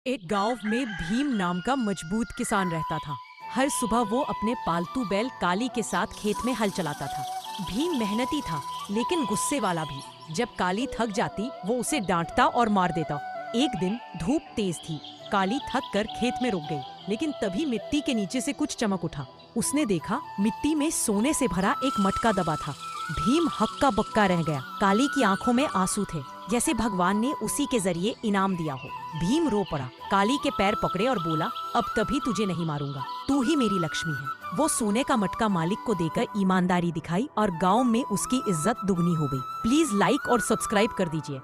एक गांव में भीम नाम का मजबूत किसान रहता था। हर सुबह वो अपने पालतू बैल काली के साथ खेत में हल चलाता था। भीम मेहनती था, लेकिन गुस्से वाला भी। जब काली थक जाती, वो उसे डांटता और मार देता। एक दिन धूप तेज थी। काली थक कर खेत में रुक गई, लेकिन तभी मिट्टी के नीचे से कुछ चमक उठा। उसने देखा, मिट्टी में सोने से भरा एक मटका दबा था। भीम हक्का बक्का रह गया। काली की आंखों में आंसू थे, जैसे भगवान ने उसी के जरिए इनाम दिया हो। भीम रो पड़ा, काली के पैर पकड़े और बोला, अब कभी तुझे नहीं मारूंगा, तू ही मेरी लक्ष्मी है। वो सोने का मटका मालिक को देकर ईमानदारी दिखाई और गांव में उसकी इज्जत दुगनी हो गई। प्लीज लाइक और सब्सक्राइब कर दीजिए।